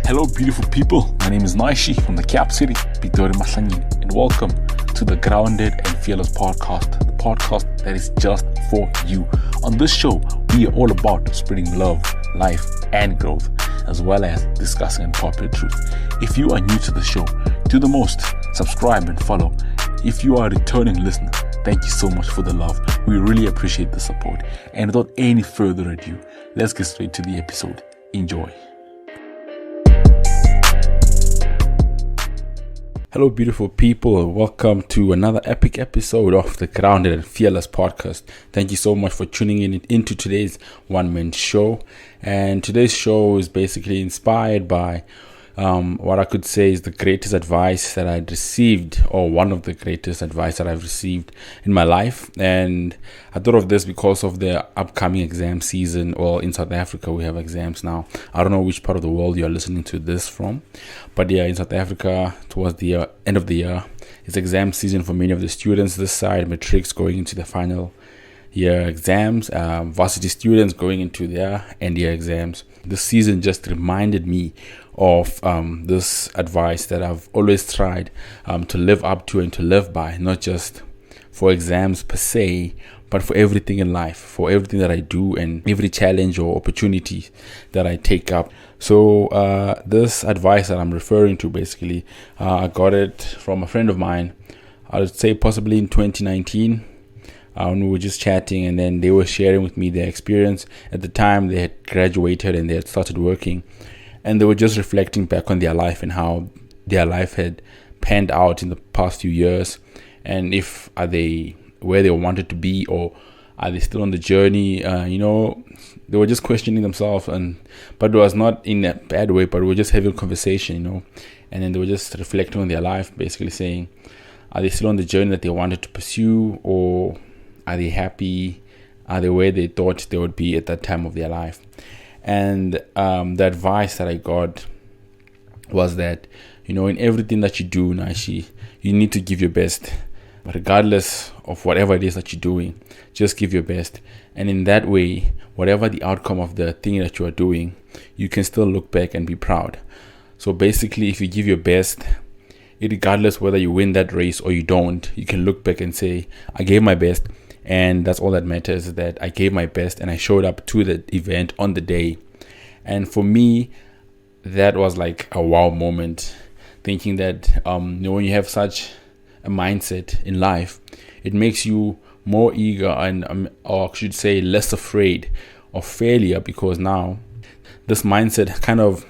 Hello, beautiful people. My name is Nnaishi from the Cap City, Pitori Masangini, and welcome to the Grounded and Fearless podcast, the podcast that is just for you. On this show, we are all about spreading love, life, and growth, as well as discussing unpopular truth. If you are new to the show, do the most, subscribe and follow. If you are a returning listener, thank you so much for the love. We really appreciate the support. And without any further ado, let's get straight to the episode. Enjoy. Hello, beautiful people. Welcome to another epic episode of the Grounded and Fearless podcast. Thank you so much for tuning into today's one-man show. And today's show is basically inspired by what I could say is the greatest advice that I'd received, or one of the greatest advice that I've received in my life. And I thought of this because of the upcoming exam season. Well, in South Africa, we have exams now. I don't know which part of the world you're listening to this from, but yeah, in South Africa, towards the end of the year, it's exam season for many of the students this side, matrics going into the final year exams, varsity students going into their end year exams. This season just reminded me of this advice that I've always tried to live up to and to live by, not just for exams per se, but for everything in life, for everything that I do and every challenge or opportunity that I take up. So this advice that I'm referring to, basically, I got it from a friend of mine, I would say possibly in 2019. We were just chatting, and then they were sharing with me their experience. At the time, they had graduated and they had started working, and they were just reflecting back on their life and how their life had panned out in the past few years, and if are they where they wanted to be, or are they still on the journey? They were just questioning themselves, but it was not in a bad way, but we were just having a conversation, and then they were just reflecting on their life, basically saying, are they still on the journey that they wanted to pursue, or are they happy? Are they where they thought they would be at that time of their life? And the advice that I got was that, in everything that you do, Nnaishi, you need to give your best. Regardless of whatever it is that you're doing, just give your best. And in that way, whatever the outcome of the thing that you are doing, you can still look back and be proud. So basically, if you give your best, regardless whether you win that race or you don't, you can look back and say, I gave my best. And that's all that matters, is that I gave my best and I showed up to the event on the day. And for me, that was like a wow moment, thinking that when you have such a mindset in life, it makes you more eager and or I should say less afraid of failure, because now this mindset kind of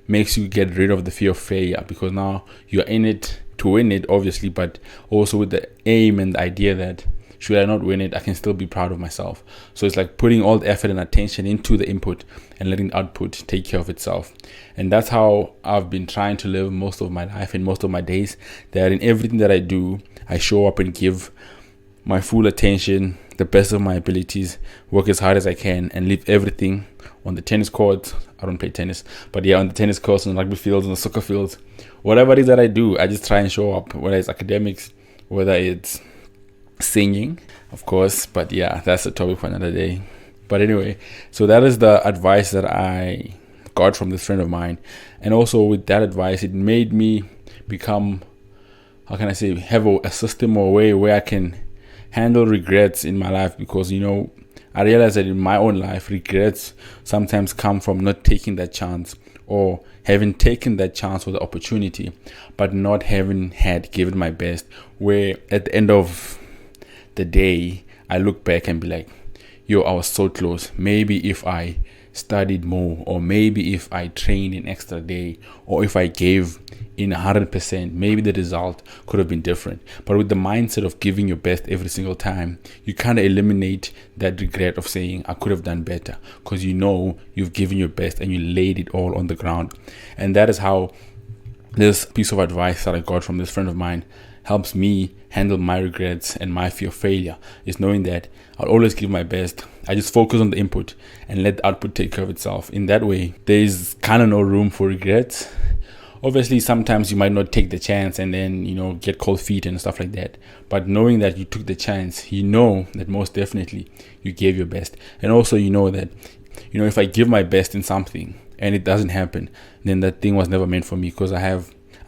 makes you get rid of the fear of failure, because now you're in it to win it, obviously, but also with the aim and the idea that should I not win it, I can still be proud of myself. So it's like putting all the effort and attention into the input and letting the output take care of itself. And that's how I've been trying to live most of my life and most of my days, that in everything that I do, I show up and give my full attention, the best of my abilities, work as hard as I can, and leave everything on the tennis court. I don't play tennis, but yeah, on the tennis courts, on the rugby fields, on the soccer fields, whatever it is that I do, I just try and show up, whether it's academics, whether it's singing, of course, but yeah, that's a topic for another day. But anyway, so that is the advice that I got from this friend of mine. And also with that advice, it made me become, how can I say, have a system or a way where I can handle regrets in my life, because I realized that in my own life, regrets sometimes come from not taking that chance, or having taken that chance or the opportunity, but not having given my best, where at the end of the day, I look back and be like, I was so close. Maybe if I studied more, or maybe if I trained an extra day, or if I gave in 100%, maybe the result could have been different. But with the mindset of giving your best every single time, you kind of eliminate that regret of saying, I could have done better, because you've given your best and you laid it all on the ground. And that is how this piece of advice that I got from this friend of mine helps me handle my regrets and my fear of failure, is knowing that I'll always give my best. I just focus on the input and let the output take care of itself. In that way, there's kind of no room for regrets. Obviously, sometimes you might not take the chance and then, get cold feet and stuff like that. But knowing that you took the chance, that most definitely you gave your best. And also, that if I give my best in something and it doesn't happen, then that thing was never meant for me, because I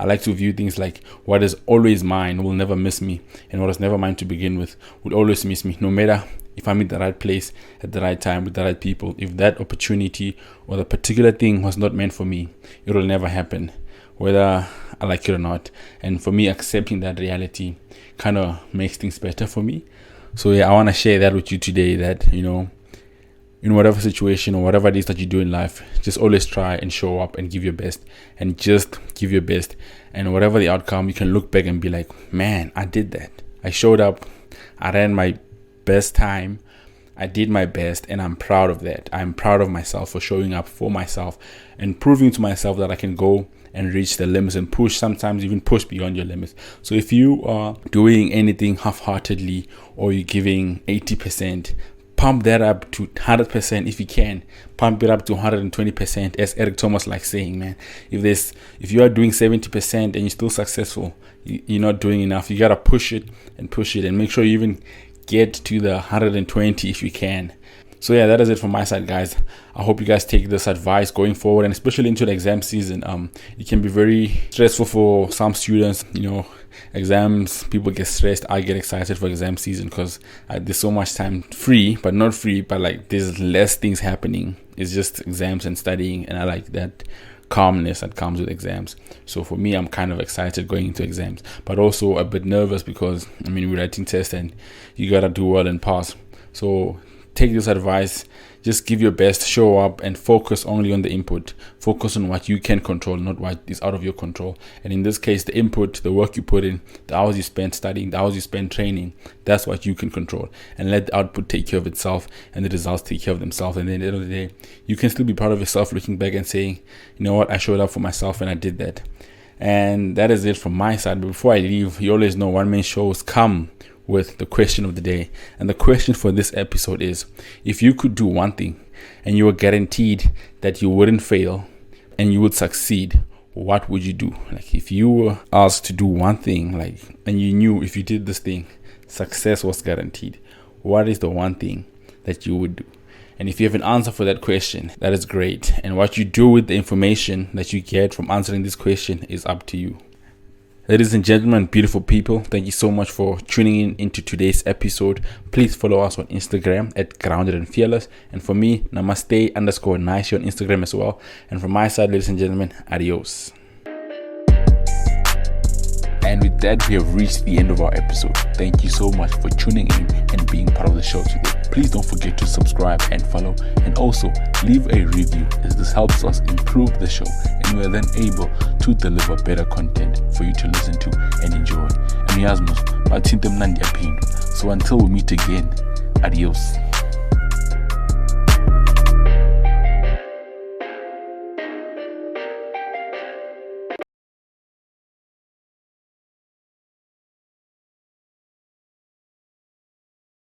like to view things like what is always mine will never miss me, and what is never mine to begin with would always miss me, no matter if I'm in the right place at the right time with the right people. If that opportunity or the particular thing was not meant for me, it will never happen, whether I like it or not. And for me, accepting that reality kind of makes things better for me. So yeah, I want to share that with you today, that in whatever situation or whatever it is that you do in life, just always try and show up and give your best, and just give your best. And whatever the outcome, you can look back and be like, man, I did that. I showed up. I ran my best time. I did my best, and I'm proud of that. I'm proud of myself for showing up for myself and proving to myself that I can go and reach the limits and push, sometimes even push beyond your limits. So if you are doing anything half-heartedly, or you're giving 80%, pump that up to 100% if you can. Pump it up to 120%, as Eric Thomas likes saying, man. If you are doing 70% and you're still successful, you're not doing enough. You gotta push it and make sure you even get to the 120 if you can. So yeah, that is it from my side, guys. I hope you guys take this advice going forward, and especially into the exam season. It can be very stressful for some students. Exams, people get stressed. I get excited for exam season because there's so much time not free, but like there's less things happening. It's just exams and studying, and I like that calmness that comes with exams. So for me, I'm kind of excited going into exams, but also a bit nervous because we're writing tests and you gotta do well and pass. So take this advice, just give your best, show up, and focus only on the input. Focus on what you can control, not what is out of your control. And in this case, the input, the work you put in, the hours you spend studying, the hours you spend training, that's what you can control. And let the output take care of itself, and the results take care of themselves. And at the end of the day, you can still be proud of yourself, looking back and saying, you know what, I showed up for myself and I did that. And that is it from my side. But before I leave, you always know one-man shows come with the question of the day. And the question for this episode is, if you could do one thing and you were guaranteed that you wouldn't fail and you would succeed, what would you do? Like, if you were asked to do one thing, and you knew if you did this thing, success was guaranteed, what is the one thing that you would do? And if you have an answer for that question, that is great. And what you do with the information that you get from answering this question is up to you. Ladies and gentlemen, beautiful people, thank you so much for tuning into today's episode. Please follow us on Instagram at groundedandfearless. And for me, namaste_Nnaishi on Instagram as well. And from my side, ladies and gentlemen, adios. And with that, we have reached the end of our episode. Thank you so much for tuning in and being part of the show today. Please don't forget to subscribe and follow, and also leave a review, as this helps us improve the show, and we are then able to deliver better content for you to listen to and enjoy. And so until we meet again, adios.